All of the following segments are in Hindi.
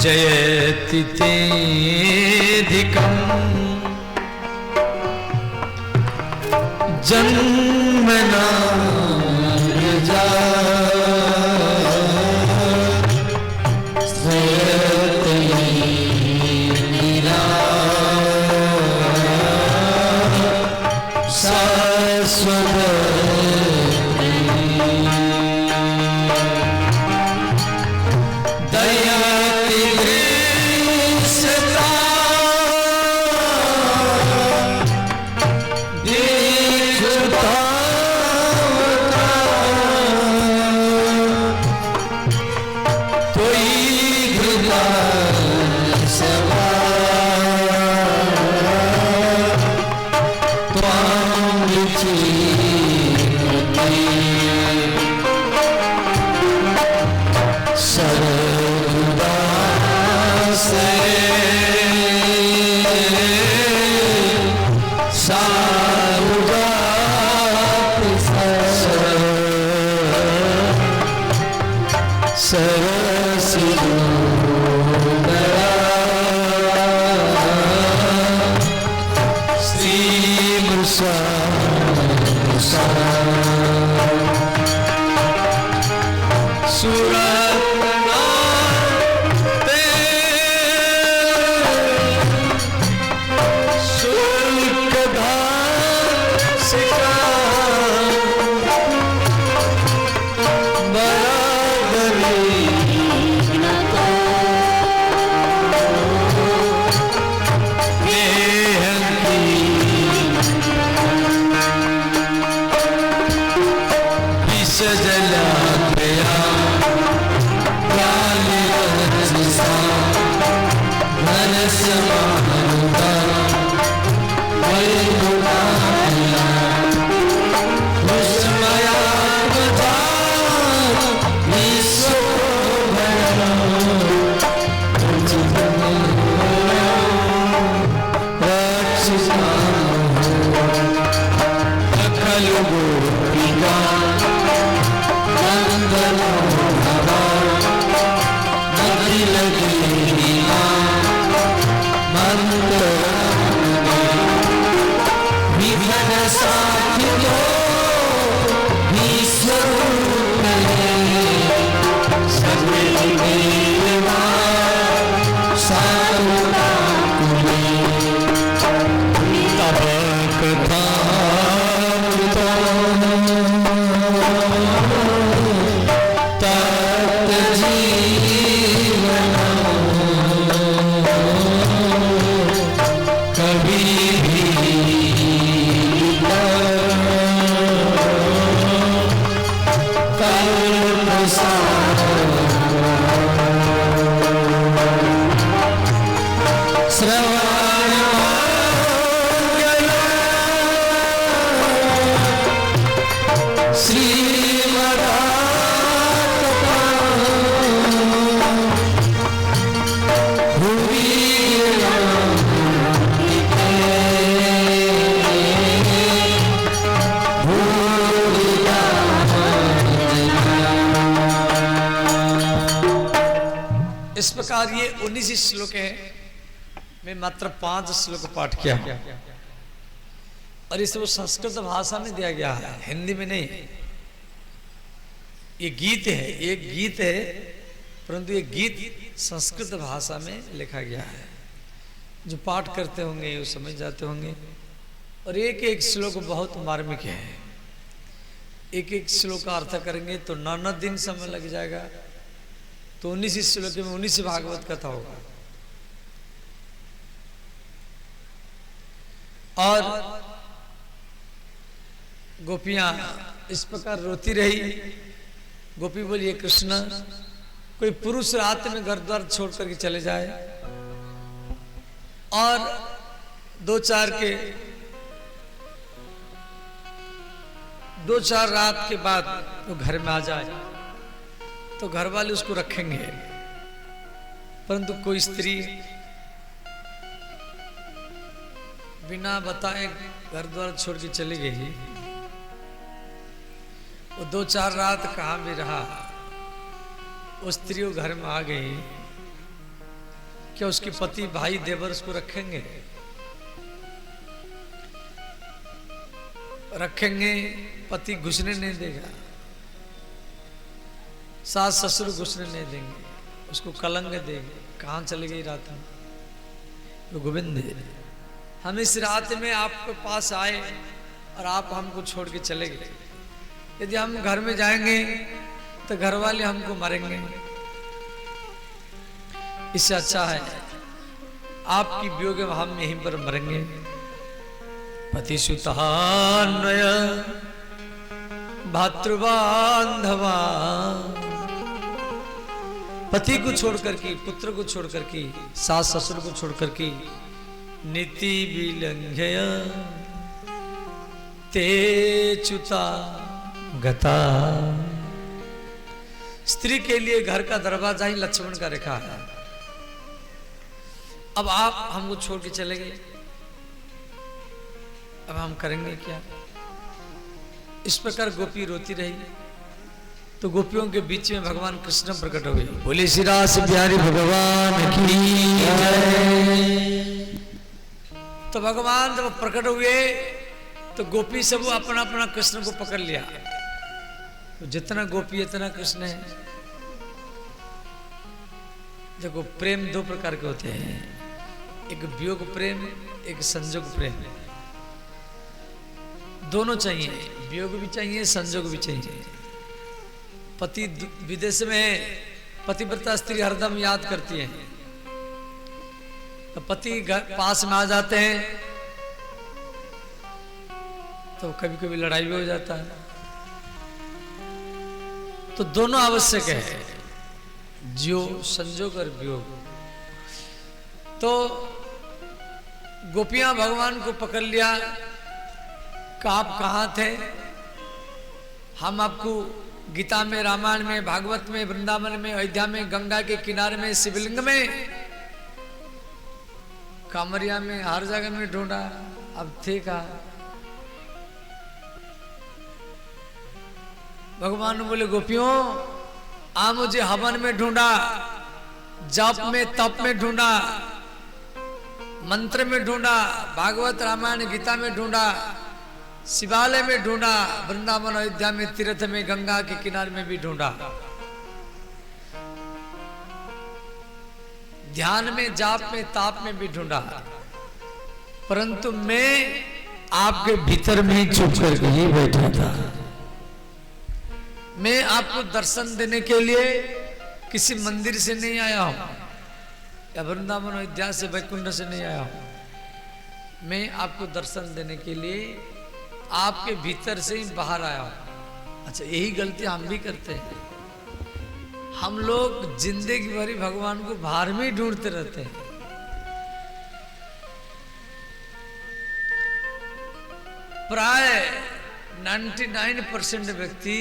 जयति तेऽधिकम् जन्मना प्रजा इस प्रकार ये 19 श्लोक है, मैं मात्र 5 श्लोक पाठ किया और इसे वो संस्कृत भाषा में दिया गया है, हिंदी में नहीं। ये गीत है, एक गीत है, परंतु ये गीत संस्कृत भाषा में लिखा गया है। जो पाठ करते होंगे वो समझ जाते होंगे। और एक एक श्लोक बहुत मार्मिक है, एक एक श्लोक का अर्थ करेंगे तो 9 दिन समय लग जाएगा। तो 19 श्लोक में 19 भागवत कथा होगा। और गोपियां इस प्रकार रोती रही। गोपी बोलिए कृष्ण, कोई पुरुष रात में घर द्वार छोड़ करके चले जाए और 2-4 रात के बाद वो घर में आ जाए तो घर वाले उसको रखेंगे, परंतु कोई स्त्री बिना बताए घर द्वार छोड़ के चली गई, वो 2-4 रात कहाँ भी रहा, वो स्त्री वो घर में आ गई क्या उसके पति भाई देवर उसको रखेंगे? रखेंगे, पति घुसने नहीं देगा, सास ससुर घुसने नहीं देंगे, उसको कलंक देंगे। कहाँ चली गई रात में? तो गोविंद, हम इस रात में आपके पास आए और आप हमको छोड़ के चले गए। यदि हम घर में जाएंगे तो घर वाले हमको मारेंगे। इससे अच्छा है आपकी वियोग में हम यहीं पर मरेंगे। पति सुतान्वय भातृबांधवा, पति को छोड़कर की, पुत्र को छोड़कर की, सास ससुर को छोड़कर की, नीति विलंघय ते च्युता गता। स्त्री के लिए घर का दरवाजा ही लक्ष्मण का रेखा है। अब आप हमको छोड़ के चले गए, अब हम करेंगे क्या? इस प्रकार गोपी रोती रही। तो गोपियों के बीच में भगवान कृष्ण प्रकट हो गए। बोले श्री रास बिहारी भगवान की जय। तो भगवान जब प्रकट हुए तो गोपी सब अपना अपना कृष्ण को पकड़ लिया। तो जितना गोपी इतना कृष्ण है। देखो, प्रेम दो प्रकार के होते हैं, एक वियोग प्रेम, एक संजोग प्रेम। दोनों चाहिए, वियोग भी चाहिए, संजोग भी चाहिए। पति विदेश में पतिव्रता स्त्री हरदम याद करती है, तो पति घर पास में आ जाते हैं तो कभी कभी लड़ाई भी हो जाता है। तो दोनों आवश्यक है, जियो संजोग और वियोग। तो गोपियां भगवान को पकड़ लिया कि आप कहाँ थे? हम आपको गीता में, रामायण में, भागवत में, वृंदावन में, अयोध्या में, गंगा के किनारे में, शिवलिंग में, कामरिया में, हर जगह में ढूंढा, अब थे कहाँ? भगवान बोले गोपियों, आ मुझे हवन में ढूंढा, जप में, तप में ढूंढा, मंत्र में ढूंढा, भागवत रामायण गीता में ढूंढा, शिवालय में ढूंढा, वृंदावन अयोध्या में, तीर्थ में, गंगा के किनारे में भी ढूंढा, ध्यान में, जाप में, ताप में भी ढूंढा, परंतु मैं आपके भीतर में ही चुप करके ही बैठा था। मैं आपको दर्शन देने के लिए किसी मंदिर से नहीं आया हूं, या वृंदावन अयोध्या से, वैकुंठ से नहीं आया हूं। मैं आपको दर्शन देने के लिए आपके भीतर से ही बाहर आया हूं। अच्छा, यही गलती हम भी करते हैं। हम लोग जिंदगी भरी भगवान को बाहर में ही ढूंढते रहते हैं। प्राय 99% व्यक्ति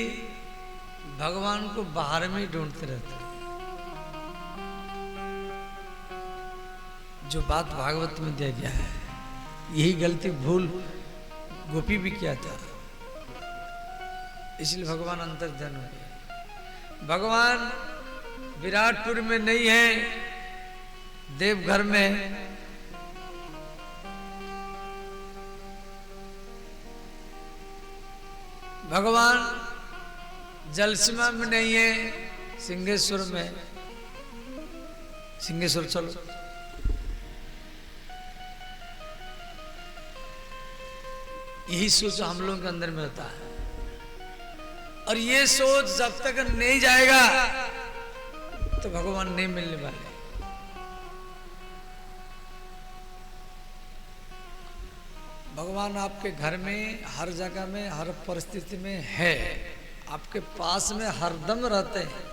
भगवान को बाहर में ही ढूंढते रहते हैं। जो बात भागवत में दिया गया है, यही गलती भूल गोपी भी किया था, इसलिए भगवान अंतर्ध्यान हो गए। भगवान विराटपुर में नहीं है, देवघर में है। भगवान जलसीमा में नहीं है, सिंहेश्वर में। सिंहेश्वर चलो, यही सोच हम लोगों के अंदर में होता है। और ये सोच जब तक नहीं जाएगा तो भगवान नहीं मिलने वाले। भगवान आपके घर में, हर जगह में, हर परिस्थिति में है, आपके पास में हरदम रहते हैं।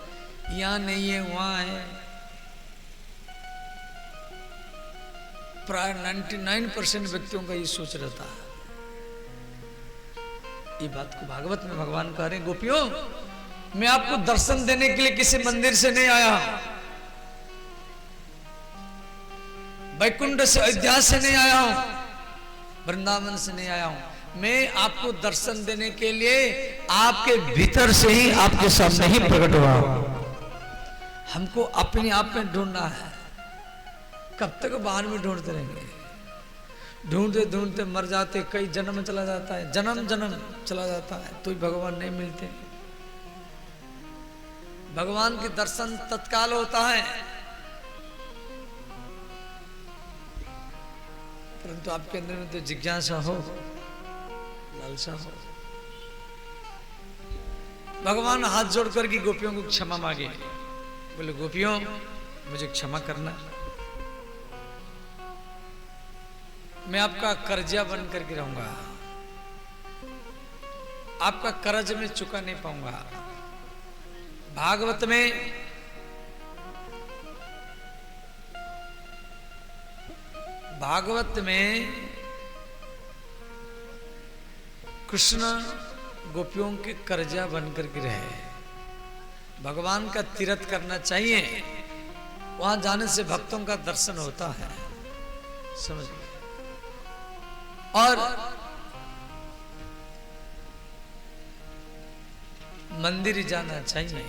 यहां नहीं है, वहां है। प्राय 99% व्यक्तियों का ये सोच रहता है। ये बात को भागवत में भगवान कह रहे हैं, गोपियों, मैं आपको दर्शन देने के लिए किसी मंदिर से नहीं आया, वैकुंठ से, अयोध्या से नहीं आया हूं, वृंदावन से नहीं आया हूं। मैं आपको दर्शन देने के लिए आपके भीतर से ही, आपके सामने ही प्रकट हुआ हूं। हमको अपने आप में ढूंढना है। कब तक बाहर में ढूंढते रहेंगे? ढूंढते ढूंढते मर जाते, कई जन्म चला जाता है, जन्म जन्म चला जाता है, तो ही भगवान नहीं मिलते। भगवान के दर्शन तत्काल होता है, परंतु आपके अंदर में तो जिज्ञासा हो, लालसा हो। भगवान हाथ जोड़कर की गोपियों को क्षमा मांगे, बोले गोपियों मुझे क्षमा करना, मैं आपका कर्जा बन करके रहूंगा, आपका कर्ज में चुका नहीं पाऊंगा। भागवत में कृष्ण गोपियों के कर्जा बनकर के रहे। भगवान का तीर्थ करना चाहिए, वहां जाने से भक्तों का दर्शन होता है, समझ गए। और मंदिर जाना चाहिए,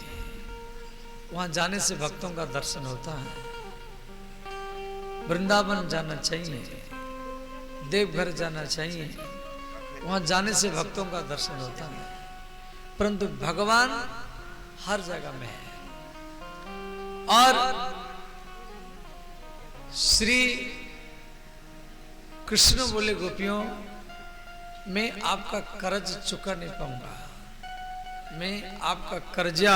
वहां जाने से भक्तों का दर्शन होता है। वृंदावन जाना चाहिए, देवघर जाना चाहिए, वहां जाने से भक्तों का दर्शन होता है। परंतु भगवान हर जगह में है। और श्री कृष्ण बोले गोपियों मैं आपका कर्ज चुका नहीं पाऊंगा, मैं आपका कर्जा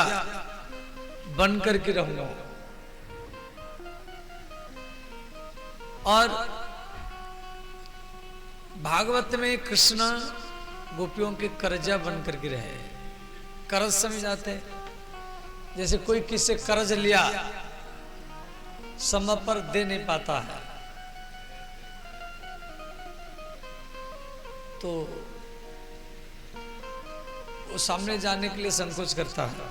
बन करके रहूंगा। और भागवत में कृष्ण गोपियों के कर्जा बन करके रहे। कर्ज समझ आते हैं, जैसे कोई किससे कर्ज लिया, समय पर दे नहीं पाता है, तो वो सामने जाने के लिए संकोच करता है।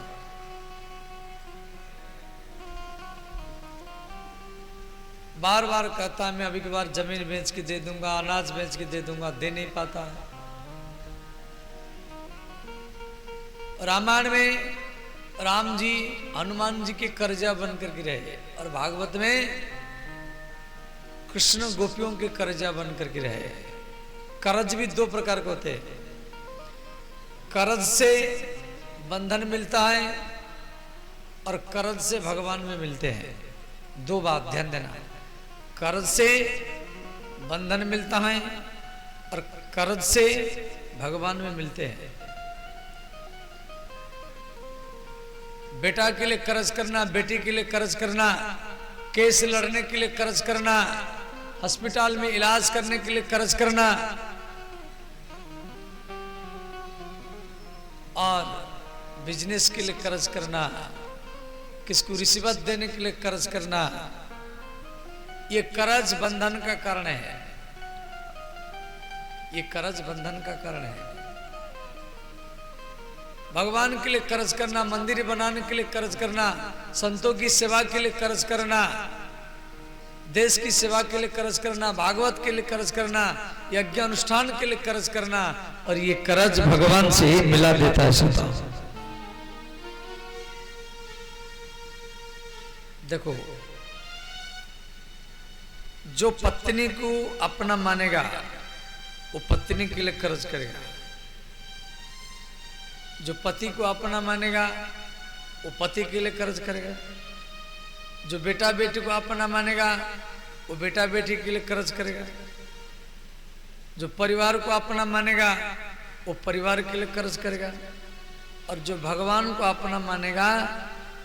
बार बार कहता है मैं अभी की बार जमीन बेच के दे दूंगा, अनाज बेच के दे दूंगा, दे नहीं पाता है। रामायण में राम जी हनुमान जी के कर्जा बन करके रहे, और भागवत में कृष्ण गोपियों के कर्जा बन करके रहे। कर्ज भी दो प्रकार के होते हैं। कर्ज से बंधन मिलता है और कर्ज से भगवान में मिलते हैं। दो बात ध्यान देना, कर्ज से बंधन मिलता है और कर्ज से भगवान में मिलते हैं। बेटा के लिए कर्ज करना, बेटी के लिए कर्ज करना, केस लड़ने के लिए कर्ज करना, अस्पताल में इलाज करने के लिए कर्ज करना, और बिजनेस के लिए कर्ज करना, किसको रिश्वत देने के लिए कर्ज करना, ये कर्ज बंधन का कारण है। ये कर्ज बंधन का कारण है। भगवान के लिए कर्ज करना, मंदिर बनाने के लिए कर्ज करना, संतों की सेवा के लिए कर्ज करना, देश की सेवा के लिए कर्ज करना, भागवत के लिए कर्ज करना, यज्ञ अनुष्ठान के लिए कर्ज करना, और ये कर्ज भगवान से ही मिला देता है। सुनता देखो, जो पत्नी को अपना मानेगा वो पत्नी के लिए कर्ज करेगा, जो पति को अपना मानेगा वो पति के लिए कर्ज करेगा, जो बेटा बेटी को अपना मानेगा वो बेटा बेटी के लिए कर्ज करेगा, जो परिवार को अपना मानेगा वो परिवार के लिए कर्ज करेगा, और जो भगवान को अपना मानेगा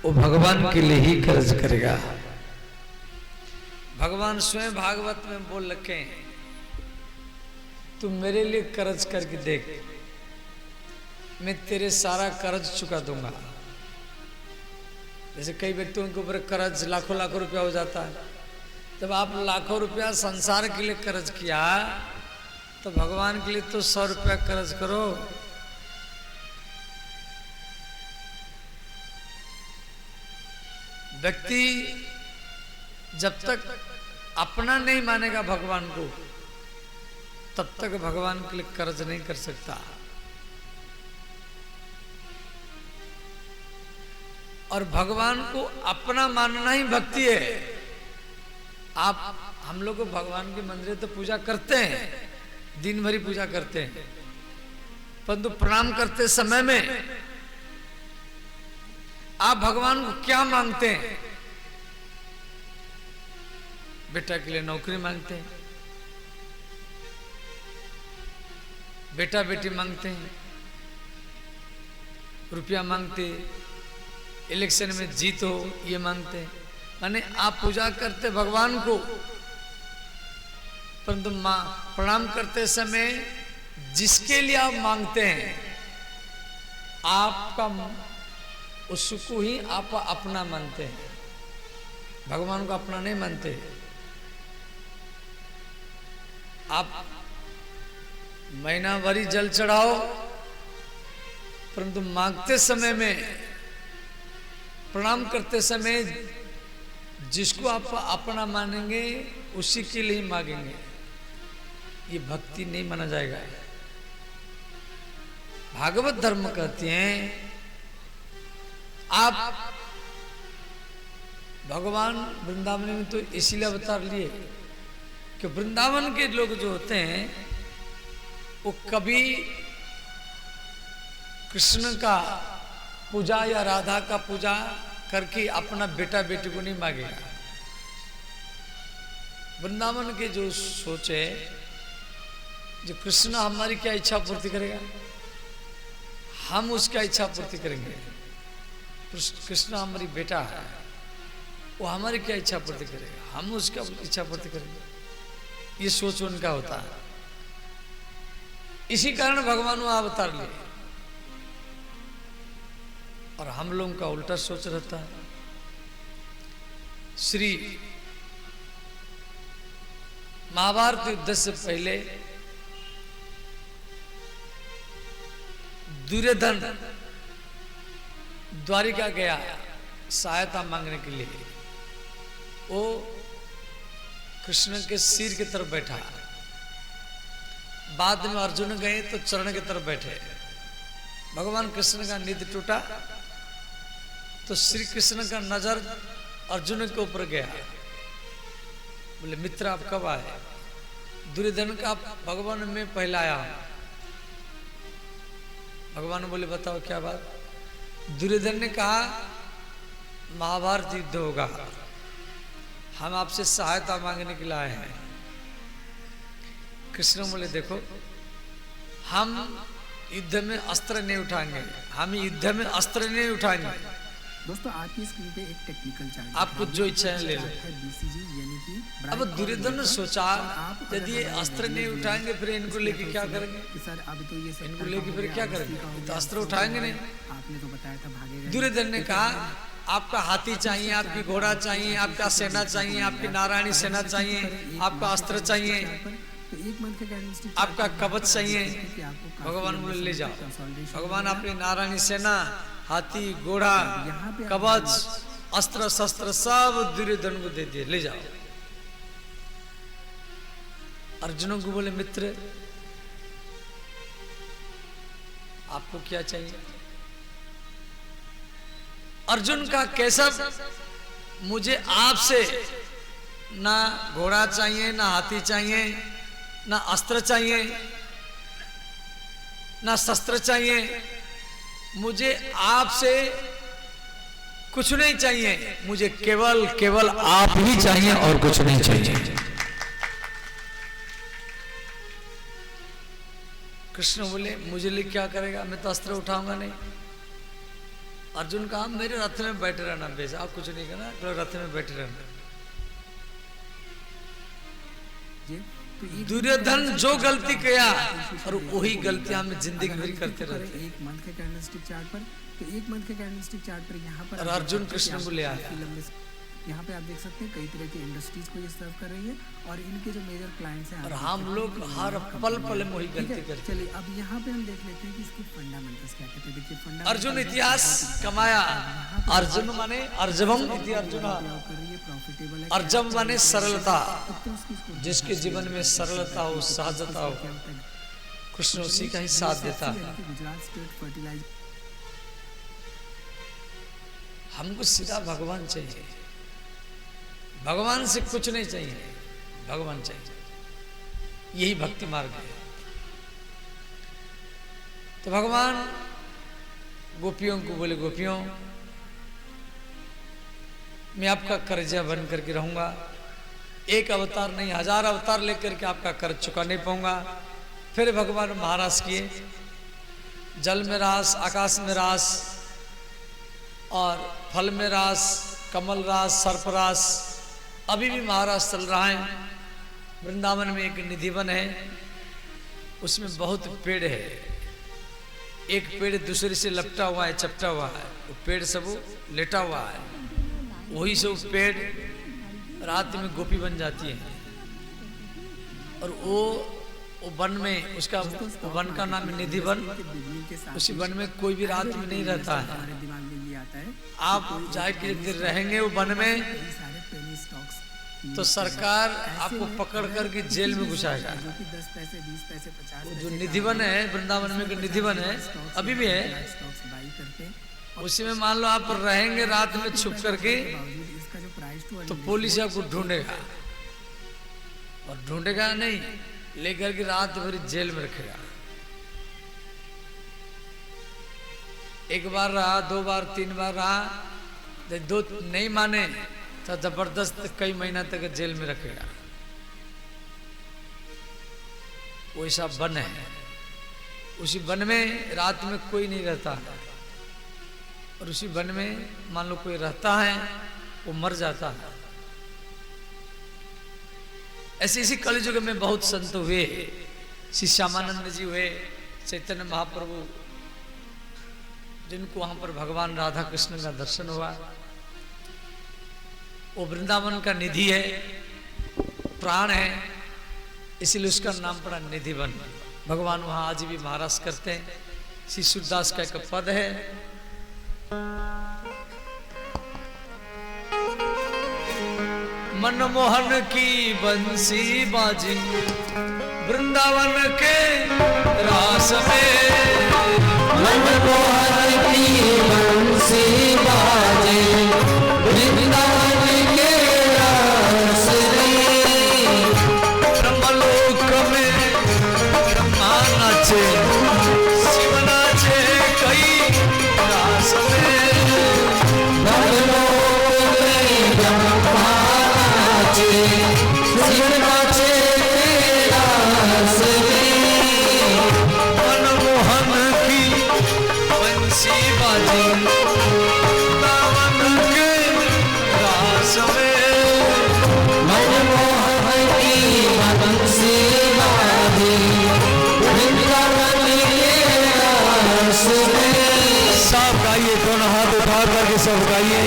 वो भगवान के लिए ही कर्ज करेगा। भगवान स्वयं भागवत में बोल रखे हैं, तू मेरे लिए कर्ज करके देख, मैं तेरे सारा कर्ज चुका दूंगा। जैसे कई व्यक्तियों के ऊपर कर्ज लाखों लाखों रुपया हो जाता है, जब आप लाखों रुपया संसार के लिए कर्ज किया तो भगवान के लिए तो 100 रुपया कर्ज करो। व्यक्ति जब तक अपना नहीं मानेगा भगवान को, तब तक भगवान के लिए कर्ज नहीं कर सकता। और भगवान को अपना मानना ही भक्ति है। आप हम लोग भगवान के मंदिर तो पूजा करते हैं, दिन भरी पूजा करते हैं, परंतु प्रणाम करते समय में आप भगवान को क्या मांगते हैं? बेटा के लिए नौकरी मांगते हैं, बेटा बेटी मांगते हैं, रुपया मांगते, इलेक्शन में जीत हो ये मांगते हैं। माने आप पूजा करते भगवान को, परंतु प्रणाम करते समय जिसके लिए आप मांगते हैं आपका उसको ही आप अपना मानते हैं, भगवान को अपना नहीं मानते। आप महीना भरी जल चढ़ाओ, परंतु मांगते समय में, प्रणाम करते समय जिसको आप अपना मानेंगे उसी के लिए मांगेंगे, ये भक्ति नहीं माना जाएगा। भागवत धर्म कहते हैं आप भगवान वृंदावन में तो इसीलिए अवतार लिए कि वृंदावन के लोग जो होते हैं वो कभी कृष्ण का पूजा या राधा का पूजा करके अपना बेटा बेटी को नहीं मांगेगा। वृंदावन के जो सोच है, जो कृष्ण हमारी क्या इच्छा पूर्ति करेगा, हम उसका इच्छा पूर्ति करेंगे। कृष्ण हमारी बेटा है, वो हमारी क्या इच्छा पूर्ति करेगा, हम उसका इच्छा पूर्ति करेंगे। ये सोच उनका होता है। इसी कारण भगवान वो अवतार लिए, और हम लोगों का उल्टा सोच रहता है। श्री महाभारत युद्ध से पहले दुर्योधन द्वारिका गया सहायता मांगने के लिए। वो कृष्ण के सिर की तरफ बैठा, बाद में अर्जुन गए तो चरण की तरफ बैठे। भगवान कृष्ण का निधि टूटा तो श्री कृष्ण का नजर अर्जुन के ऊपर गया। बोले मित्र आप कब आए? दुर्योधन का भगवान में पहला आया। भगवान बोले बताओ क्या बात? दुर्योधन ने कहा महाभारत युद्ध होगा, हम आपसे सहायता मांगने के लिए आए हैं। कृष्ण बोले देखो हम युद्ध में अस्त्र नहीं उठाएंगे, हम युद्ध में अस्त्र नहीं उठाएंगे। दोस्तों आपकी स्क्रीन पे एक टेक्निकल चार्ट आपको जो इच्छा है ले लो। BCG यानी कि अब दुर्योधन ने सोचा यदि ये अस्त्र नहीं उठाएंगे फिर इनको लेके क्या करेंगे? कि सर अभी तो ये इनको लेके फिर क्या करेंगे? तो अस्त्र उठाएंगे नहीं। आपने तो बताया था भागेगा। दुर्योधन ने कहा आपका हाथी चाहिए, आपकी घोड़ा चाहिए, आपका सेना चाहिए, आपकी नारायणी सेना चाहिए, आपका अस्त्र चाहिए, तो एक मंथ के कैंडलस्टिक आपका कवच चाहिए। भगवान बोले ले जाओ। भगवान अपनी नारायणी सेना, हाथी, घोड़ा, कवच, अस्त्र शस्त्र सब दुर्योधन को दे दिए, ले जाओ। अर्जुन को बोले मित्र आपको क्या चाहिए? अर्जुन का केशव मुझे आपसे ना घोड़ा चाहिए, ना हाथी चाहिए, ना अस्त्र चाहिए, ना शस्त्र चाहिए, मुझे आपसे कुछ नहीं चाहिए, मुझे केवल केवल आप ही चाहिए और कुछ नहीं चाहिए। कृष्ण बोले मुझे लिए क्या करेगा, मैं तो अस्त्र उठाऊंगा नहीं। अर्जुन कहा मेरे रथ में बैठे रहना, बेस आप कुछ नहीं करना, केवल रथ में बैठे रहना। दुर्योधन जो गलती किया और वही गलतियां हम जिंदगी भर करते रहते। एक मंथ के कैंडलस्टिक चार्ट पर, तो एक मंथ के कैंडलस्टिक चार्ट पर यहाँ पर और अर्जुन कृष्ण को ले आया। यहाँ पे आप देख सकते हैं कई तरह की इंडस्ट्रीज को ये सर्व कर रही है और इनके जो मेजर क्लाइंट्स हैं और हम लोग हर पल पल में वही गलती करते हैं। चलिए अब यहाँ पे हम देख लेते हैं कि इसके फंडामेंटल्स क्या कहते हैं। देखिए फंडामेंटल अर्जुन इतिहास कमाया। अर्जुन माने अर्जवम इति अर्जुन, प्रॉफिटेबल है। अर्जव माने सरलता, जिसके जीवन में सरलता हो, सहजता हो, कृष्ण उसी का ही साथ देता है। गुजरात स्टेट फर्टिलाइजर, हमको सीधा भगवान चाहिए। भगवान से कुछ नहीं चाहिए, भगवान चाहिए। यही भक्ति मार्ग है। तो भगवान गोपियों को बोले, गोपियों मैं आपका कर्जा बन करके रहूंगा, एक अवतार नहीं 1000 अवतार लेकर के आपका कर्ज चुका नहीं पाऊंगा। फिर भगवान महाराज किए, जल में रास, आकाश में रास और फल में रास, कमल रास, सर्परास अभी भी महाराज चल रहा है। वृंदावन में एक निधिवन है, उसमें बहुत पेड़ है, एक पेड़ दूसरे से लपटा हुआ है, चपटा हुआ है, वो पेड़ सब लेटा हुआ है। वही से वो पेड़ रात में गोपी बन जाती है। और वो वन में, उसका वन का नाम है निधिवन। उसी वन में कोई भी रात में नहीं रहता है। आप जाके रहेंगे वो वन में तो सरकार आपको पकड़ करके जेल में घुसाएगा। जो निधिवन है, वृंदावन में एक निधिवन है, अभी भी है, उसी में मान लो आप रहेंगे रात में छुप करके तो पुलिस आपको ढूंढेगा, और ढूंढेगा नहीं, लेकर के रात भर जेल में रखेगा। एक बार रहा, 2 बार, 3 बार रहा, दो नहीं माने तो जबरदस्त कई महीना तक जेल में रखेगा। वैसा वन है। उसी वन में रात में कोई नहीं रहता, और उसी वन में मान लो कोई रहता है वो मर जाता है। ऐसे इसी कलयुग में बहुत संत हुए, श्री श्यामानंद जी हुए, चैतन्य महाप्रभु, जिनको वहां पर भगवान राधा कृष्ण का दर्शन हुआ। वो वृंदावन का निधि है, प्राण है, इसीलिए उसका नाम पड़ा निधिवन। भगवान वहां आज भी महाराज करते हैं। श्री सूरदास का एक पद है, मनमोहन की बंसी बाजी वृंदावन के रास में, मनमोहन की बंसी बाजे वृंदावन के रास में। ब्रह्मलोक में ब्रह्मा नाचे, शिव नाचे कई रास में। ब्रह्मलोक में ब्रह्मा नाचे, शिव नाचे रास में। मनमोहन की बंसी बाजी वृंदावन के रास में। मनमोहन की बंसी बाजी वृंदावन के रास में। सब गाइए, दोनों हाथ उठा करके सब गाइए।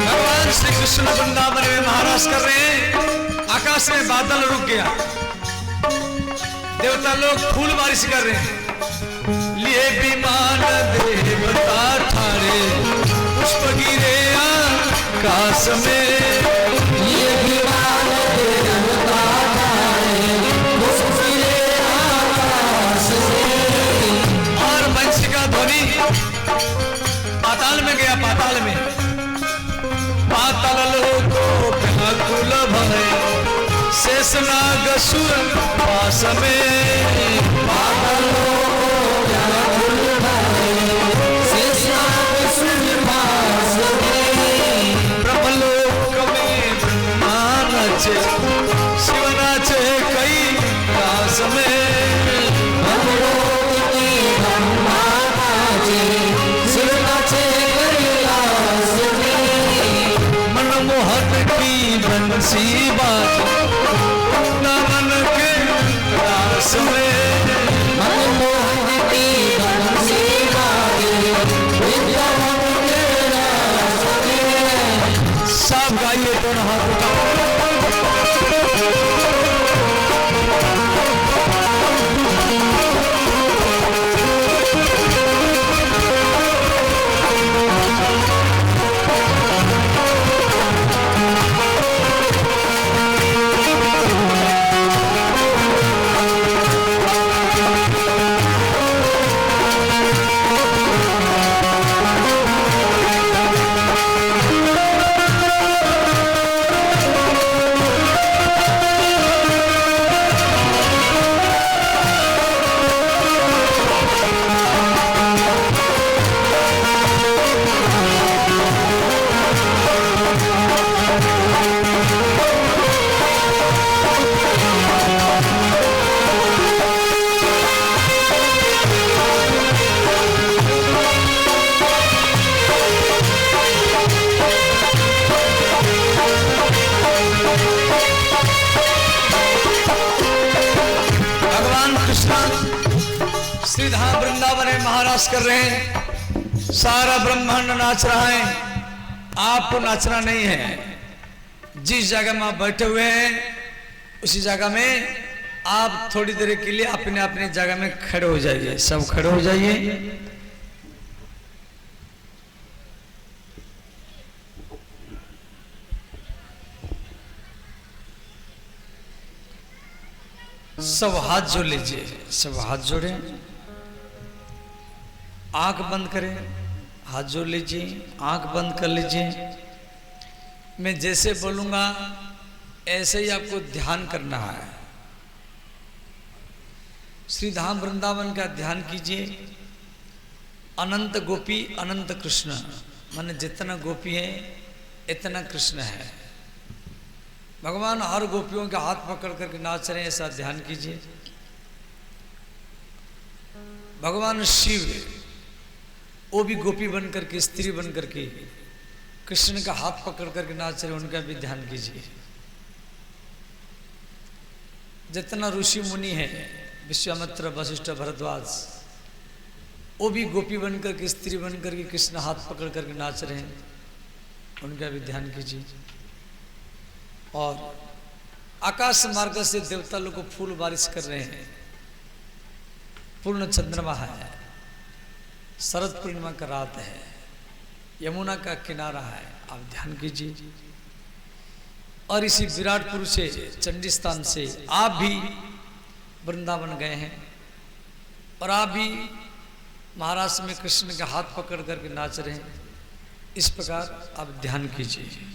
भगवान श्री कृष्ण वृंदावन में महाराज कर रहे हैं। आकाश में बादल रुक गया, देवता लोग फूल बारिश कर रहे हैं। लिए विमान देवता ठाड़े, पुष्प गिरे आकाश में। ये विमान देवता ठाड़े, पुष्प गिरे पाताल में गया, पाताल में पाताल लोको व्याकुल भय, शेषनाग सुर पास में पाताल लोको व्याकुल भय, शेषनाग सुर पास में। ब्रह्मलोक में ब्रह्मा नाचे, शिव नाचे कैलाश में। ब्रह्मलोक में ब्रह्मा नाचे, शिव नाचे कैलाश में। मनमोहन की बंसी बाजे, नमन के रास में। मनमोहन की बंसी बाजे, नमन के रास में। सब गाइए दोनों हाथ उठाओ। श्रीधाम वृंदावन में महाराज कर रहे हैं, सारा ब्रह्मांड नाच रहा है, आपको नाचना नहीं है। जिस जगह में आप बैठे हुए हैं उसी जगह में आप थोड़ी देर के लिए अपने अपने जगह में खड़े हो जाइए, सब खड़े हो जाइए। सब हाथ जोड़ लीजिए, सब हाथ जोड़े, आंख बंद करें, हाथ जोड़ लीजिए, आंख बंद कर लीजिए। मैं जैसे बोलूंगा ऐसे ही आपको ध्यान करना है। श्री धाम वृंदावन का ध्यान कीजिए। अनंत गोपी अनंत कृष्ण, माने जितना गोपी है इतना कृष्ण है। भगवान हर गोपियों के हाथ पकड़ करके नाच रहे हैं, ऐसा ध्यान कीजिए। भगवान शिव वो भी गोपी बन करके, स्त्री बन करके कृष्ण का हाथ पकड़ करके नाच रहे, उनका भी ध्यान कीजिए। जितना ऋषि मुनि है, विश्वामित्र, वशिष्ठ, भरद्वाज, वो भी गोपी बन करके, स्त्री बन करके कृष्ण हाथ पकड़ करके नाच रहे हैं, उनका भी ध्यान कीजिए। और आकाश मार्ग से देवता लोग को फूल बारिश कर रहे हैं। पूर्ण चंद्रमा है, शरद पूर्णिमा का रात है, यमुना का किनारा है, आप ध्यान कीजिए। और इसी विराटपुर से, चंडी स्थान से आप भी वृंदावन गए हैं और आप भी महाराष्ट्र में कृष्ण का हाथ पकड़ करके नाच रहे हैं। इस प्रकार आप ध्यान कीजिए।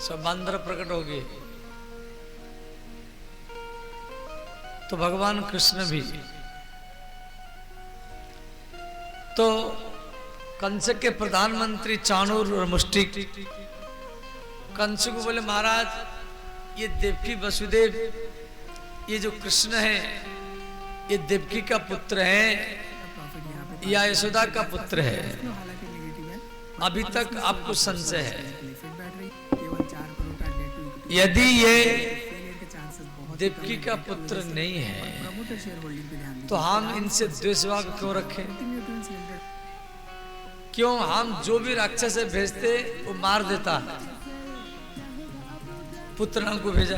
सब बांदर प्रकट हो गए। तो भगवान कृष्ण भी तो कंस के प्रधानमंत्री चाणूर और मुष्टिक कंस को बोले, महाराज ये देवकी वसुदेव, ये जो कृष्ण है ये देवकी का पुत्र है प्रॉफिट यहाँ पे या यशोदा का पुत्र है? हालांकि नेगेटिव है, अभी तक आपको संशय है। लिक्विड बैटरी केवल 4 करोड़ का डेट टू इक्विटी यदि ये फेलियर के चांसेस बहुत देवकी का पुत्र नहीं है प्रमोटर शेयर होल्डिंग पे ध्यान तो हम इनसे द्वेषभाव क्यों रखें? दीजिए। क्यों हम जो भी राक्षस से भेजते वो मार देता है। पुत्र को भेजा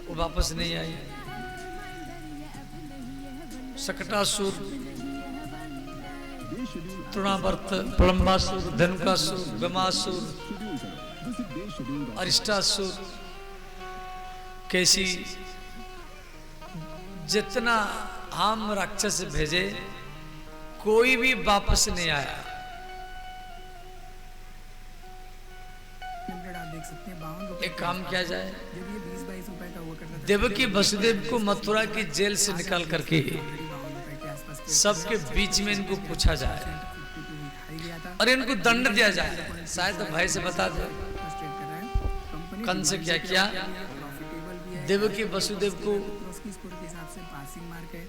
वो वापस नहीं आई। शकटासुर, तृणावर्त, प्लम्बासुर, धनुकासुर, गमासुर, अरिष्टासुर, कैसी जितना हम राक्षस भेजे कोई भी वापस नहीं आया। आप देख सकते हैं 52 एक काम किया जाए, जब ये 20-22 रुपए का हुआ करता था देवकी वसुदेव को मथुरा की जेल से निकाल करके 52 रुपए के आसपास सबके बीच में इनको पूछा जाए हाई गया था। और इनको दंड दिया जाए। शायद भाई से बता दे फ्रस्ट्रेट कर रहा है कंपनी कंस क्या किया, प्रॉफिटेबल भी है। देवकी वसुदेव को उसकी स्कोर के हिसाब से पासिंग मार्क है,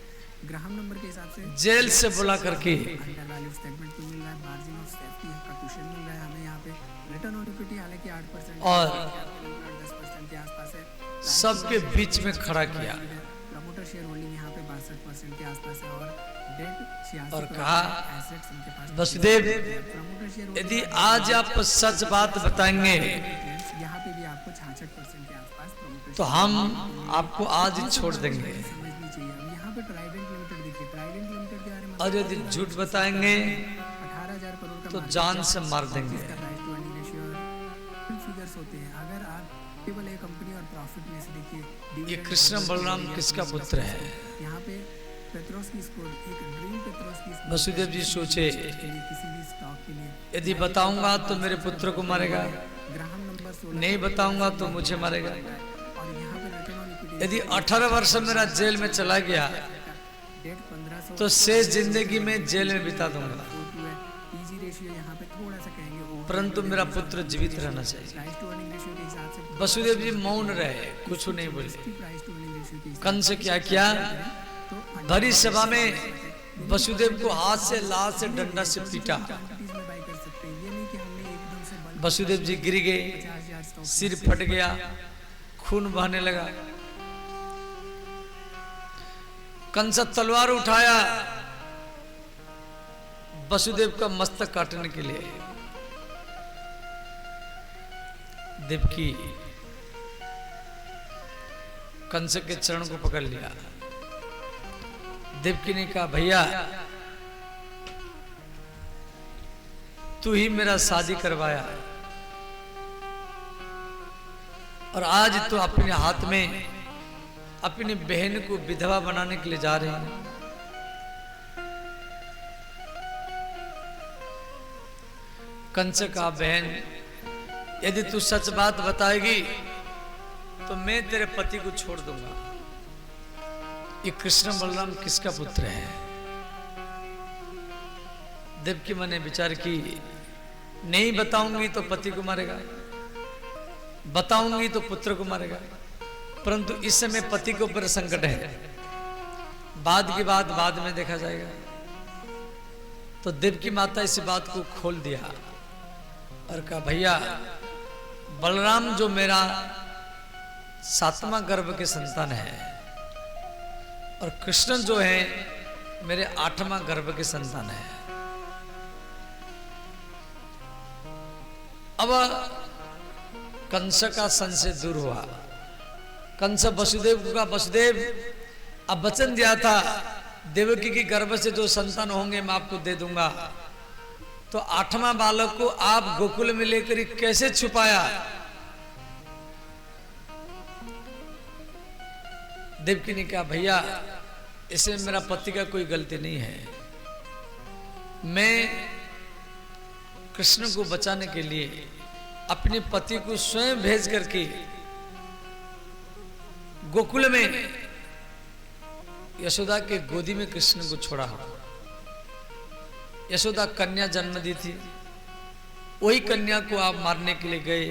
ग्राहम नंबर के हिसाब से जेल से बुला करके अंडर वैल्यू स्टेटमेंट भी मिल रहा है, मार्जिन ऑफ सेफ्टी का क्वेश्चन मिल रहा है हमें यहाँ पे। रिटर्न ऑन इक्विटी हालांकि 8% और 10% के आसपास है। सबके बीच में खड़ा किया प्रमोटर शेयर होल्डिंग यहाँ पे 62% के आसपास है और डेट 86% और कहा, एसेट्स उनके पास। वसुदेव प्रमोटर शेयर यदि आज आप सच बात बताएंगे यहाँ पे भी आपको 66% के आसपास प्रमोटर तो हम आपको आज ही छोड़ देंगे, समझनी चाहिए। अब यहाँ पे ट्राइडेंट लिमिटेड देखिए, ट्राइडेंट लिमिटेड के बारे में और यदि झूठ बताएंगे 18,000 करोड़ का तो market जान cap से मार देंगे। जिसका price to earning ratio और फिगर्स होते हैं। अगर आप केवल एक कंपनी और प्रॉफिट में से देखिए, ये dividend कृष्ण बलराम किसका पुत्र है? यहाँ पे पेट्रोस की स्कोर एक ड्रीम पेट्रोस की score वसुदेव जी सोचे, किसी भी स्टॉक के लिए यदि बताऊंगा तो मेरे पुत्र को मारेगा, ग्राहम नंबर 16 नहीं बताऊंगा तो मुझे मारेगा। और यहाँ पे रिटर्न ऑन इक्विटी यदि 18 वर्ष मेरा जेल में चला गया डेट 1500 तो शेष जिंदगी में जेल में बिता दूंगा, पीजी रेशियो यहाँ पे थोड़ा सा कहेंगे over परंतु मेरा पुत्र जीवित रहना चाहिए। प्राइस टू अर्निंग रेशियो के हिसाब से वसुदेव जी मौन रहे, कुछ नहीं बोले। प्राइस टू अर्निंग रेशियो के हिसाब कंस क्या किया, तो भरी सभा में वसुदेव को हाथ से लाल से डंडा से पीटा। क्वांटिटीज में बाय कर सकते हैं। ये नहीं कि हमने एकदम से बल्क वसुदेव जी गिर गए, 50,000 स्टॉक सिर फट गया, खून बहने लगा। कंस तलवार उठाया वसुदेव का मस्तक काटने के लिए। देवकी कंस के चरण को पकड़ लिया। देवकी ने कहा, भैया तू ही मेरा शादी करवाया और आज तो अपने हाथ में अपनी बहन को विधवा बनाने के लिए जा रहे हैं। कंस का, बहन यदि तू सच बात बताएगी तो मैं तेरे पति को छोड़ दूंगा। ये कृष्ण बलराम किसका पुत्र है? देवकी मैंने विचार की, नहीं बताऊंगी तो पति को मारेगा, बताऊंगी तो पुत्र को मारेगा, परंतु इस समय पति के ऊपर संकट है, बाद की बात बाद में देखा जाएगा। तो देवकी माता इस बात को खोल दिया और कहा, भैया बलराम जो मेरा 7वां गर्भ के संतान है और कृष्ण जो है मेरे 8वां गर्भ के संतान है। अब कंस का संशय दूर हुआ। कंस वसुदेव को कहा, वसुदेव अब वचन दिया था देवकी की गर्भ से जो संतान होंगे मैं आपको दे दूंगा, तो 8वां बालक को आप गोकुल में लेकर कैसे छुपाया? देवकी ने कहा, भैया इसमें मेरा पति का कोई गलती नहीं है। मैं कृष्ण को बचाने के लिए अपने पति को स्वयं भेज करके गोकुल में यशोदा के गोदी में कृष्ण को छोड़ा। यशोदा कन्या जन्म दी थी, वही कन्या को आप मारने के लिए गए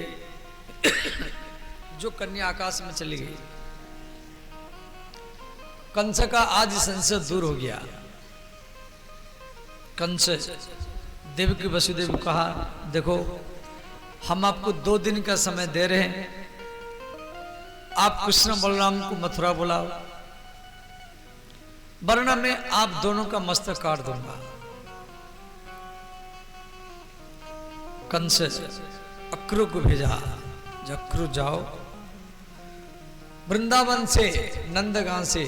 जो कन्या आकाश में चली गई। कंस का आज संशय दूर हो गया। कंस देवकी वसुदेव को कहा, देखो हम आपको 2 दिन का समय दे रहे हैं, आप कृष्ण बलराम को मथुरा बुलाओ, वरना मैं आप दोनों का मस्तक काट दूंगा। कंस अक्रू को भेजा, अक्रू जाओ वृंदावन से नंदगांव से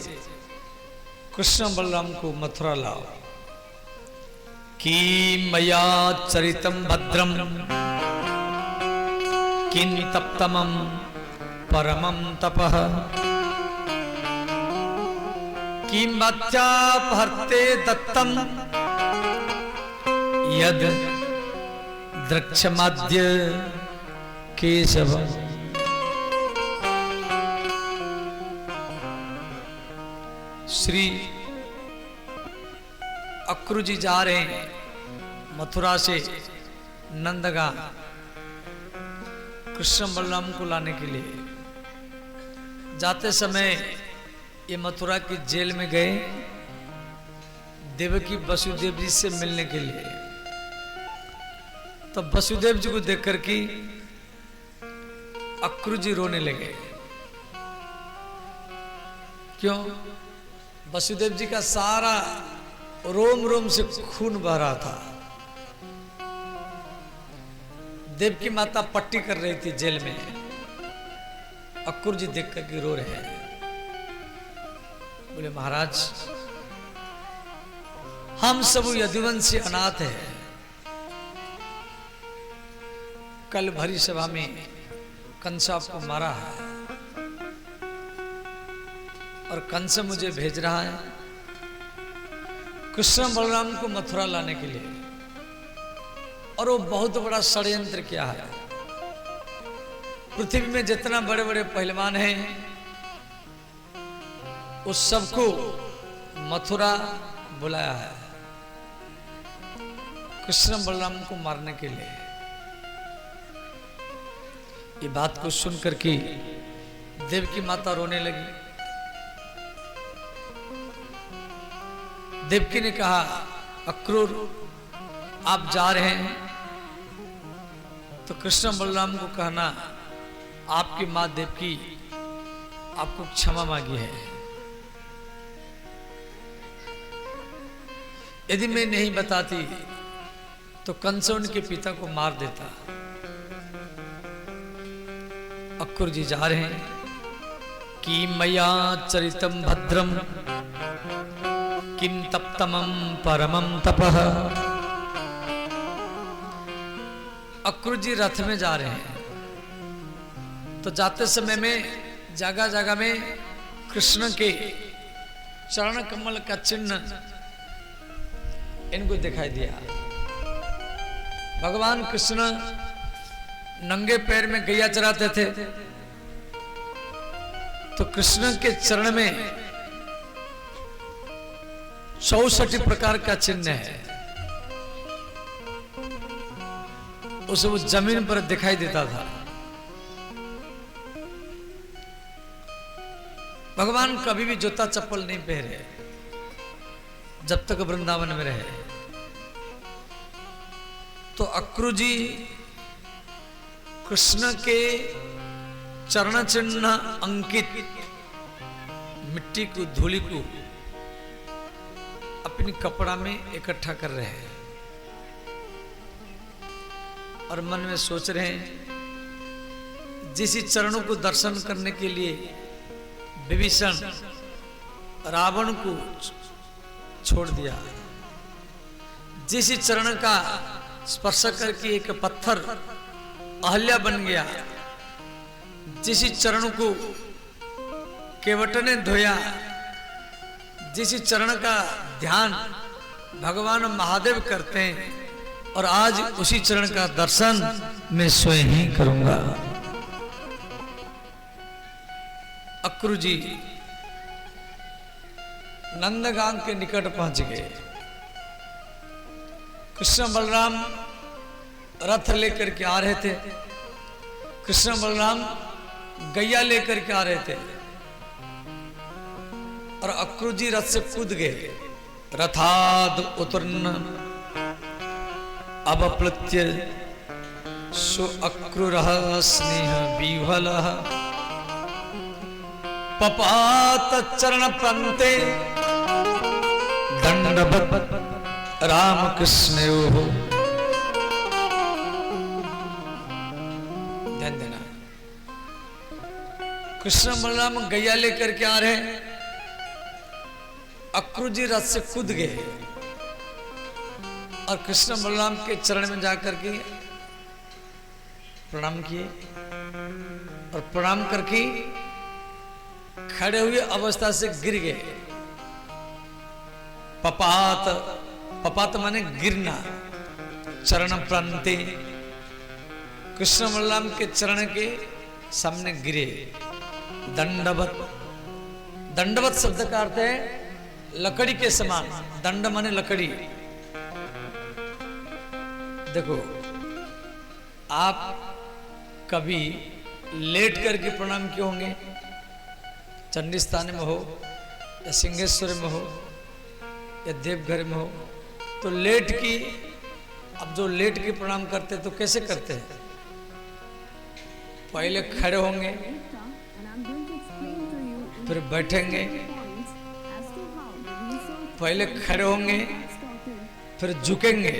कृष्ण बलराम को मथुरा लाओ। कि मया चरितम भद्रम किं तप्तमं परमं तपः किं मत्यापहर्ते दत्तम यद द्रक्षमाद्य केशव। श्री अक्रू जी जा रहे हैं मथुरा से नंदगांव कृष्ण बलराम को लाने के लिए। जाते समय ये मथुरा की जेल में गए देवकी वसुदेव जी से मिलने के लिए। तब वसुदेव जी को देख करके अक्रू जी रोने लगे। क्यों? वसुदेव जी का सारा रोम रोम से खून बह रहा था। देवकी माता पट्टी कर रही थी जेल में, अक्रूर जी देख करके रो रहे हैं। बोले महाराज हम सब यदुवंशी अनाथ है। कल भरी सभा में कंस आपको मारा है और कंस मुझे भेज रहा है कृष्ण बलराम को मथुरा लाने के लिए, और वो बहुत बड़ा षड्यंत्र किया है। पृथ्वी में जितना बड़े बड़े पहलवान हैं उस सबको मथुरा बुलाया है कृष्ण बलराम को मारने के लिए। ये बात को सुनकर के देवकी माता रोने लगी। देवकी ने कहा अक्रूर आप जा रहे हैं तो कृष्ण बलराम को कहना आपकी मां देवकी आपको क्षमा मांगी है। यदि मैं नहीं बताती तो कंस उनके पिता को मार देता। अक्रूर जी जा रहे हैं कि मया चरितम भद्रम किं तप्तमं परमं तपः। अक्रूर जी रथ में जा रहे हैं तो जाते समय में जगह जगह में कृष्ण के चरण कमल का चिन्ह इनको दिखाई दिया। भगवान कृष्ण नंगे पैर में गैया चराते थे तो कृष्ण के चरण में 64 प्रकार का चिन्ह है। उसे वो जमीन पर दिखाई देता था। भगवान कभी भी जूता चप्पल नहीं पहने जब तक वृंदावन में रहे। तो अक्रूर जी कृष्ण के चरण चिन्ह अंकित मिट्टी को धूलि को अपनी कपड़ा में इकट्ठा कर रहे हैं और मन में सोच रहे हैं जिस चरणों को दर्शन करने के लिए विभीषण रावण को छोड़ दिया, जिस चरण का स्पर्श करके एक पत्थर अहल्या बन गया, जिस चरण को केवट ने धोया, जिस चरण का ध्यान भगवान महादेव करते हैं, और आज उसी चरण का दर्शन मैं स्वयं ही करूंगा। अक्रू जी नंदगांव के निकट पहुंच गए। कृष्ण बलराम रथ लेकर के आ रहे थे। कृष्ण बलराम गैया लेकर के आ रहे थे और अक्रू जी रथ से कूद गए। रथाद उतरन अवप्लुत्य सो अक्रूरः स्नेह विह्वलः पपात चरण पंते दंडवत् रामकृष्णयोः। ध्यान देना, कृष्ण बलराम गैया लेकर के आ रहे हैं। अक्रू जी रथ से कूद गए और कृष्ण बलराम के चरण में जाकर के प्रणाम किए और प्रणाम करके खड़े हुए अवस्था से गिर गए। पपात, पपात माने गिरना। चरण प्रांते, कृष्ण बलराम के चरण के सामने गिरे। दंडवत, दंडवत शब्द का अर्थ है लकड़ी के समान। दंड माने लकड़ी। देखो, आप कभी लेट करके प्रणाम किए होंगे, चंडी स्थान में हो या सिंहेश्वर में हो या देवघर में हो, तो लेट की, अब जो लेट की प्रणाम करते तो कैसे करते हैं? पहले खड़े होंगे, फिर बैठेंगे, पहले खड़े होंगे, फिर झुकेंगे,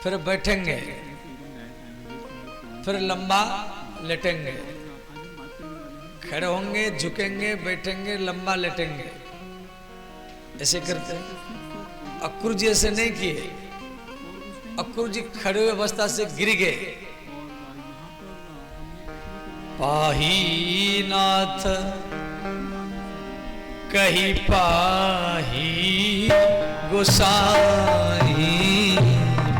फिर बैठेंगे, फिर लंबा लेटेंगे। खड़े होंगे, झुकेंगे, बैठेंगे, लंबा लेटेंगे, ऐसे करते हैं। अक्रूर जी ऐसे नहीं किए। अक्रूर जी खड़े हुए अवस्था से गिर गए। पाही नाथ कही पाही गोसाई,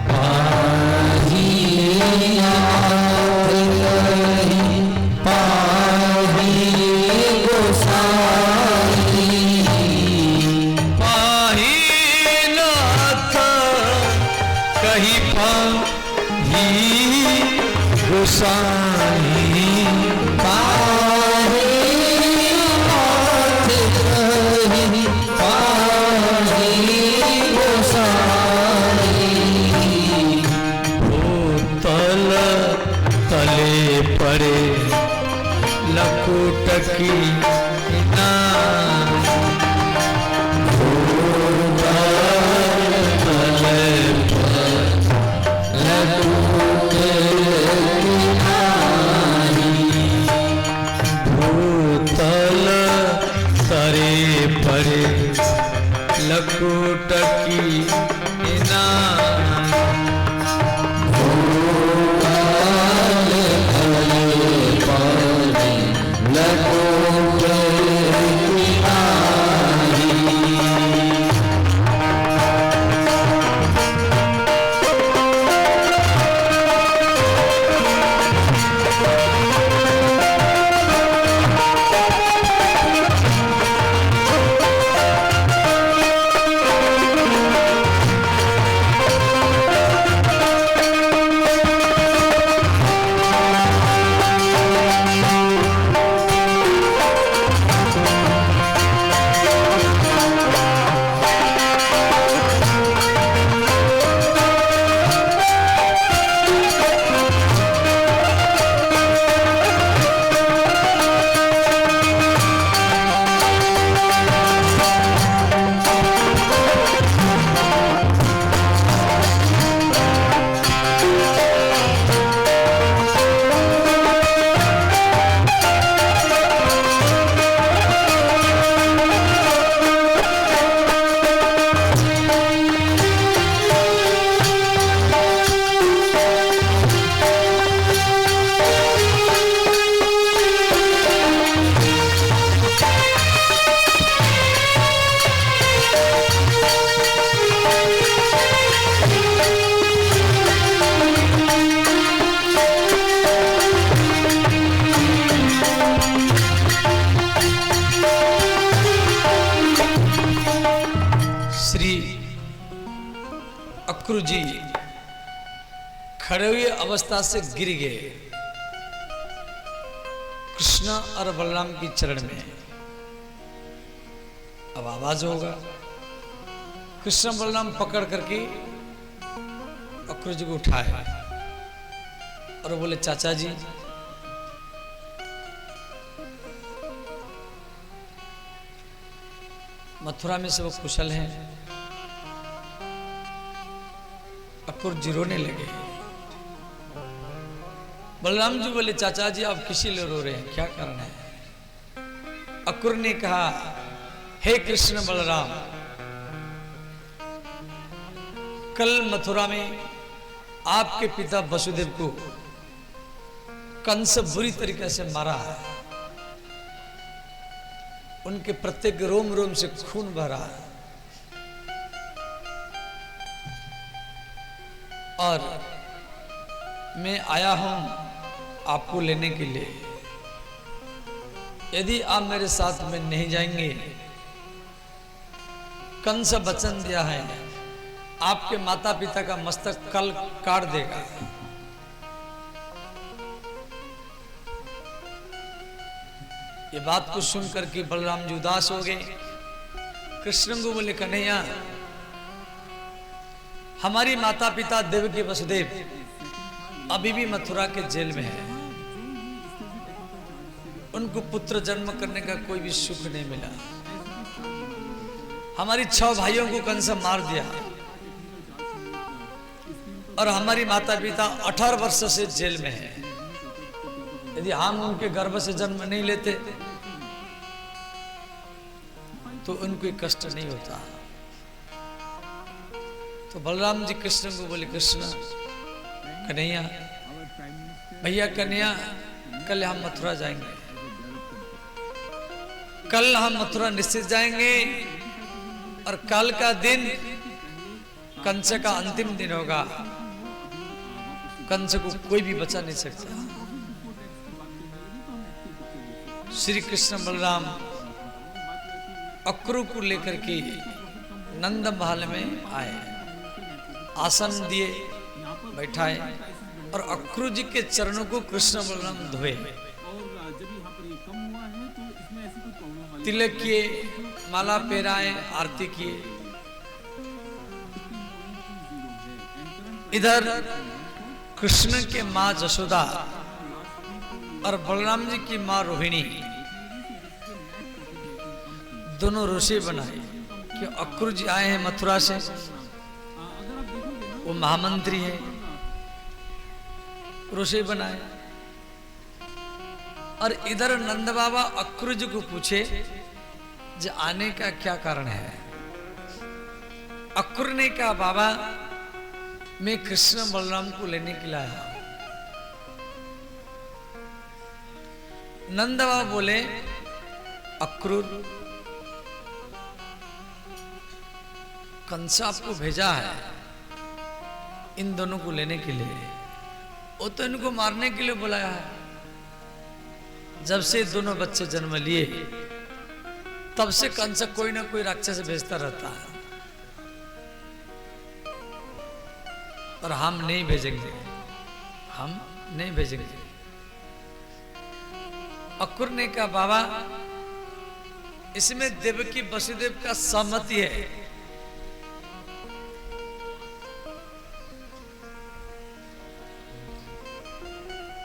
पाही नाथ कही पाही गोसाई, पाही नाथ कही पाही गोसाई, पाही नाथ कही पाही गोसाई, भूतल तले पड़े लकुट की नाम, भूतल तरे पड़े लकुट की नाम, लकुट अक्रू जी खड़े हुए अवस्था से गिर गए कृष्ण और बलराम की चरण में। अब आवाज होगा, कृष्ण बलराम पकड़ करके अक्रू जी को उठाए और बोले चाचा जी मथुरा में सब कुशल हैं। अक्रूर जी रोने लगे। बलराम जी बोले चाचा जी आप किसी लिए रो रहे हैं, क्या कारण है? अक्रूर ने कहा हे कृष्ण बलराम, कल मथुरा में आपके पिता वसुदेव को कंस बुरी तरीके से मारा है। उनके प्रत्येक रोम रोम से खून बह रहा है और मैं आया हूं आपको लेने के लिए। यदि आप मेरे साथ में नहीं जाएंगे, कंस वचन दिया है आपके माता पिता का मस्तक कल काट देगा। ये बात को सुनकर के बलराम जी उदास हो गए। कृष्ण को बोले कन्हैया, हमारी माता पिता देवकी वसुदेव अभी भी मथुरा के जेल में है। उनको पुत्र जन्म करने का कोई भी सुख नहीं मिला। हमारी 6 भाइयों को कंस मार दिया और हमारी माता पिता 18 वर्ष से जेल में है। यदि हम उनके गर्भ से जन्म नहीं लेते तो उनको कष्ट नहीं होता। तो बलराम जी कृष्ण को बोले कृष्ण कन्हैया, भैया कन्हैया, कल हम मथुरा जाएंगे। कल हम मथुरा निश्चित जाएंगे और कल का दिन कंस का अंतिम दिन होगा। कंस को कोई भी बचा नहीं सकता। श्री कृष्ण बलराम अक्रू को लेकर के नंद महल में आए, आसन दिए, बैठाए और अक्रू जी के चरणों को कृष्ण बलराम धोए, तिलक किए, माला पहराए, आरती किए। इधर कृष्ण के मां जशोदा और बलराम जी की मां रोहिणी दोनों रोषे बनाए कि अक्रूर जी आए हैं मथुरा से, वो महामंत्री है। रोषे बनाए और इधर नंद बाबा अक्रूर जी को पूछे जो आने का क्या कारण है। अक्रूर ने कहा बाबा मैं कृष्ण बलराम को लेने के लिए आया। नंद बाबा बोले अक्रूर, कंस आपको भेजा है इन दोनों को लेने के लिए। वो तो इनको मारने के लिए बुलाया है। जब से दोनों बच्चे जन्म लिए तब से कंस कोई ना कोई राक्षस भेजता रहता है और हम नहीं भेजेंगे, हम नहीं भेजेंगे। अक्रूर ने कहा बाबा इसमें देवकी वसुदेव का सहमति है।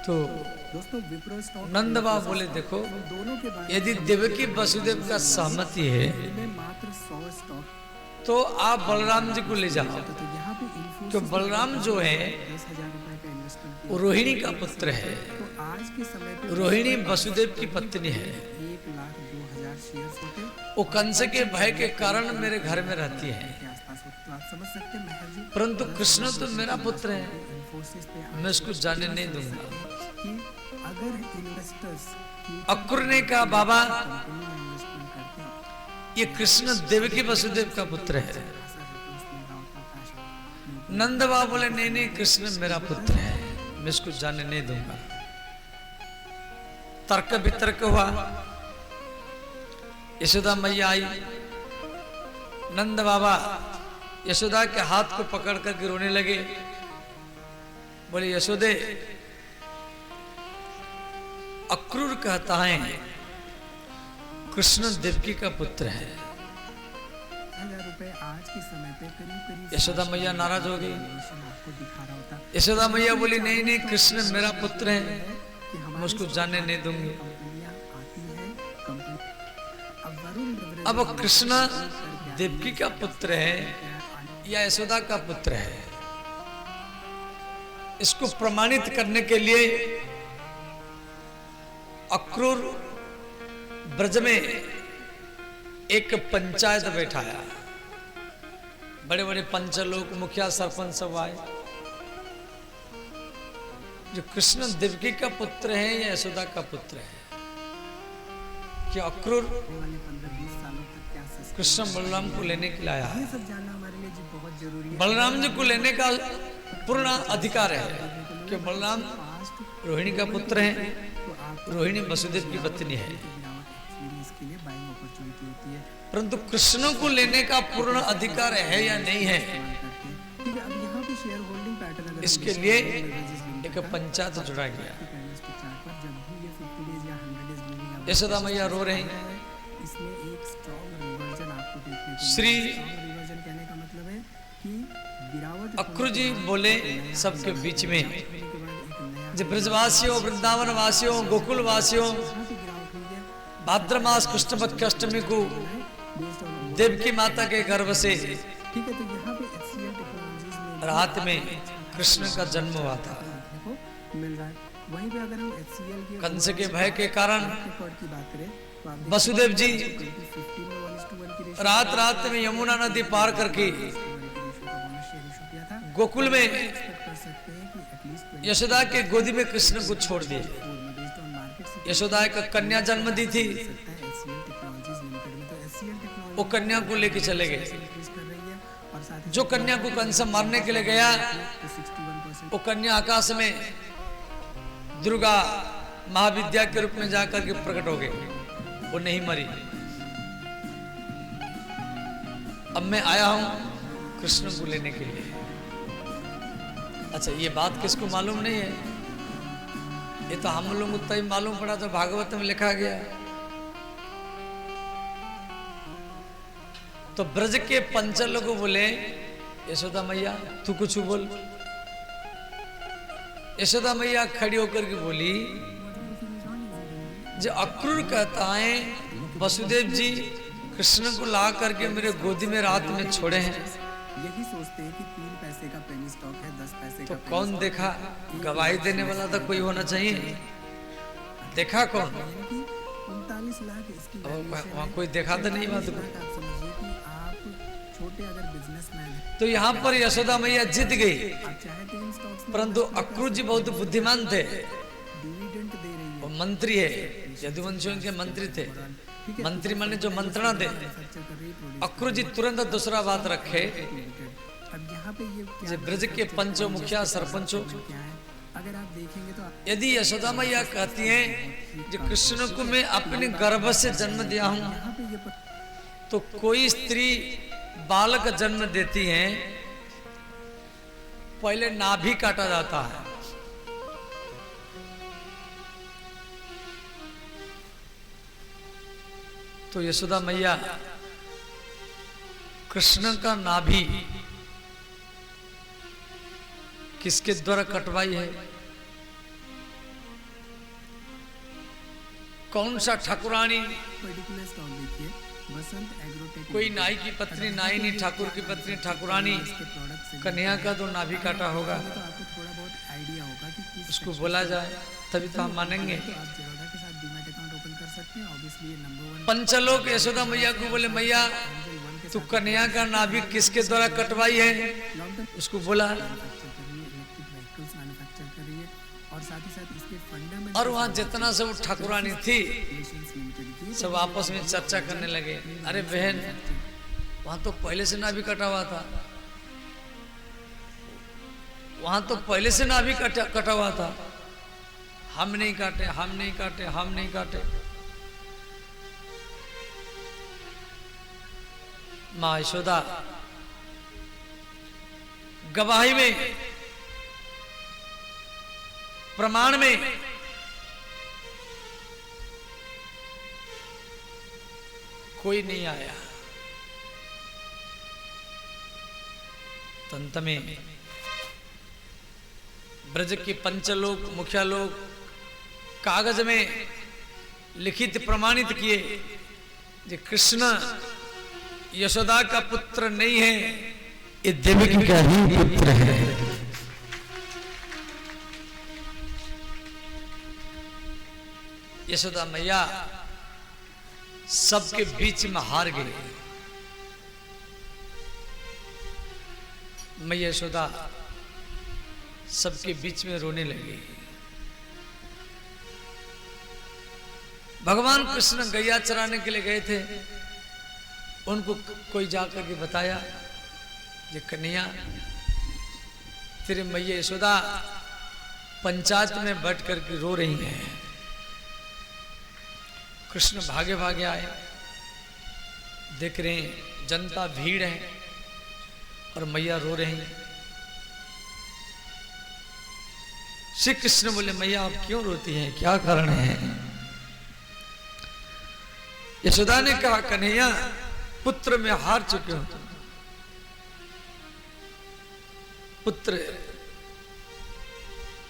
तो दोस्तों विप्रो स्टॉक नंद बाबा बोले देखो दोनों के बारे यदि देवकी वसुदेव का सहमति है में मात्र 100 स्टॉक, तो आप बलराम जी को ले जाओ। तो यहाँ पे इन्फो तो बलराम जो है 10,000 रुपए का इन्वेस्टमेंट वो रोहिणी का पुत्र है। तो आज के समय पे रोहिणी वसुदेव की पत्नी है। 1,02,000 शेयर्स होते वो कंस के भय के कारण मेरे घर में रहती है, के आसपास होते। तो आप समझ सकते हैं महर जी, परंतु कृष्ण तो मेरा पुत्र है, इन्फोसिस पे मैं उसको जाने नहीं दूंगा। कि अगर इन्वेस्टर्स अक्रूर ने कहा बाबा कंपनी में इन्वेस्टमेंट करते हैं ये कृष्ण देवकी वसुदेव का पुत्र है। नंद बाबा बोले नहीं नहीं, कृष्ण मेरा पुत्र है, मैं इसको जाने नहीं दूंगा। तर्क वितर्क हुआ। यशोदा मैया आई, नंद बाबा यशोदा के हाथ को पकड़ करके रोने लगे। बोले यशोदे, अक्रूर कहता है कृष्ण देवकी का पुत्र है। 1000 रुपए आज के समय पे करीब यशोदा मैया नाराज हो गई। आपको दिखा रहा होता यशोदा मैया बोली नहीं नहीं, कृष्ण मेरा पुत्र है, कि मैं उसको जाने नहीं दूंगी। कंपनियां आती हैं, कंपनी अब वरुण ब्रदर्स अब कृष्ण देवकी का पुत्र है या यशोदा का पुत्र है, इसको प्रमाणित करने के लिए अक्रूर ब्रज में एक पंचायत बैठाया। बड़े बड़े पंचलोक मुखिया सरपंच सब आए। जो कृष्ण देवकी का पुत्र है या यशोदा का पुत्र है, कि अक्रूर वाले 15-20 सालों तक क्या सिस्टम, कृष्ण बलराम को लेने के लिए आया ये है। सब जानना हमारे लिए जी बहुत जरूरी है। बलराम जी को लेने का पूर्ण अधिकार है कि बलराम फास्ट रोहिणी का पुत्र है, तो आप रोहिणी वसुदेव की पत्नी है। इसके लिए बाइंग अपॉर्चुनिटी होती है परंतु कृष्ण को लेने का पूर्ण अधिकार है या नहीं है, ठीक है। अब यहाँ पे शेयर होल्डिंग पैटर्न अगर इसके लिए एक पंचायत जुड़ा गया। जब भी ये 50 डेज या 100 डेज मीटिंग यशोदा मैया रो रही। इसमें एक स्ट्रॉन्ग रिवर्जन आपको देखने को श्री रिवर्जन कहने का मतलब है कि गिरावट अक्रूर जी बोले सबके बीच में, होने के बाद एक नया जो ब्रजवासियों, वृंदावन वासियों, गोकुल वासियों, यहाँ पे गिरावट हुई है भाद्र मास कृष्ण पक्ष की अष्टमी को बेस्ड ऑन देवकी माता के गर्भ से ठीक है। तो यहाँ पे HCL टेक्नोलॉजीज में रात में कृष्ण का जन्म हुआ था। देखने को मिल रहा है। वहीं पे अगर हम HCL के कंस के भय के कारण रिकॉर्ड की बात करें तो आप वसुदेव जी 2015 में 1:1 की रेशियो रात रात में यमुना नदी पार करके किया था। गोकुल में एक्सपेक्ट कर सकते हैं कि एटलीस्ट यशोदा के गोदी में कृष्ण को छोड़ दिए। बेस्ड ऑन मार्केट से यशोदा एक कन्या जन्म दी थी, सकता है HCL टेक्नोलॉजीज लिमिटेड में। तो HCL टेक्नोलॉजी वो कन्या को लेके चले गए। इंक्रीज कर रही है और साथ ही जो कन्या को कंस मारने के लिए गया, तो 61% वो कन्या आकाश में दुर्गा महाविद्या के रूप में जाकर के प्रकट हो गई, वो नहीं मरी। अब मैं आया हूं कृष्ण को लेने के लिए। अच्छा, ये बात किसको मालूम नहीं है? ये तो हम लोग उतना ही मालूम पड़ा तो भागवत में लिखा गया। तो ब्रज के पंचल को बोले यशोदा मैया तू कुछ बोल। यशोदा मैया खड़ी होकर के बोली, जो अक्रूर कहता है वसुदेव जी कृष्ण को ला करके मेरे गोदी में रात में छोड़े हैं, यही सोचते हैं कि 3 पैसे का पेनी स्टॉक है, 10 पैसे तो का कौन देखा? गवाही देने वाला तो कोई होना चाहिए। देखा कौन? 39 लाख इसकी अब वहाँ कोई देखा तो नहीं बात को। आप समझिए कि आप छोटे अगर बिजनेसमैन हैं, तो यहाँ पर यशोदा मैया जीत गई, आप चाहे तो इन स्टॉक्स में परंतु अक्रूर जी बहुत बुद्धिमान थे, डिविडेंड दे रही है। वो मंत्री है, यदुवंशियों के मंत्री थे। मंत्री माने जो मंत्रणा दे। खर्चा कर रही है अक्रूर जी तुरंत दूसरा बात रखे, अब यहाँ पे ये क्या जो ब्रज के पंचों मुखिया सरपंचों, क्या है, अगर आप देखेंगे तो यदि यशोदा मैया कहती हैं जो कृष्ण को मैं अपने गर्भ से जन्म दिया हूं, यहाँ पे ये तो कोई स्त्री बालक जन्म देती है पहले नाभि काटा जाता है। तो यशोदा मैया कृष्ण का नाभि किसके द्वारा कटवाई है? कौन सा ठाकुरानी? पर्टिकुलर स्टॉक देखिए, बसंत एग्रोटेक कोई नाई की पत्नी नाई नहीं, ठाकुर की पत्नी ठाकुरानी। के प्रोडक्ट से कन्या का तो नाभि काटा होगा, तो आपको थोड़ा बहुत आइडिया होगा कि किस उसको बोला जाए तभी तो हम मानेंगे। तो आप जेरोडा के साथ डीमैट अकाउंट ओपन कर सकते हैं। ऑब्वियसली ये नंबर 1 पंचलोक यशोदा मैया को बोले मैया तू कन्या का नाभि किसके द्वारा कटवाई है? लॉन्ग टर्म उसको बोला, मैन्युफैक्चर कर रही है, इलेक्ट्रिक व्हीकल्स मैन्युफैक्चर कर रही है और साथ ही साथ इसके फंडामेंटल और वहां जितना सब ठाकुरानी थी रिलेशंस लिमिटेड की सब आपस में चर्चा करने लगे। अरे बहन, वहां तो पहले से नाभि कटा हुआ था, वहां तो पहले से नाभि कटा हुआ था, हम नहीं काटे, हम नहीं काटे, हम नहीं काटे। माँ यशोदा गवाही में, प्रमाण में कोई नहीं आया। तंत में ब्रज के पंचलोक, मुखिया लोग कागज में लिखित प्रमाणित किए कि कृष्ण यशोदा का पुत्र नहीं है, ये देवकी का ही पुत्र है। यशोदा मैया सबके बीच में हार गई। मैया यशोदा सबके बीच में रोने लगी। भगवान कृष्ण गैया चराने के लिए गए थे, उनको कोई जाकर के बताया ये कन्हैया तेरे मैया यशोदा पंचायत में बैठ करके रो रही हैं। कृष्ण भागे भागे आए, देख रहे हैं जनता भीड़ है और मैया रो रही हैं। श्री कृष्ण बोले मैया आप क्यों रोती हैं, क्या कारण है? यशोदा ने कहा कन्हैया पुत्र में हार चुके हो, पुत्र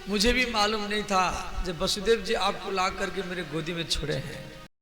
मुझे भी मालूम नहीं था जब वसुदेव जी आपको ला करके मेरे गोदी में छोड़े हैं।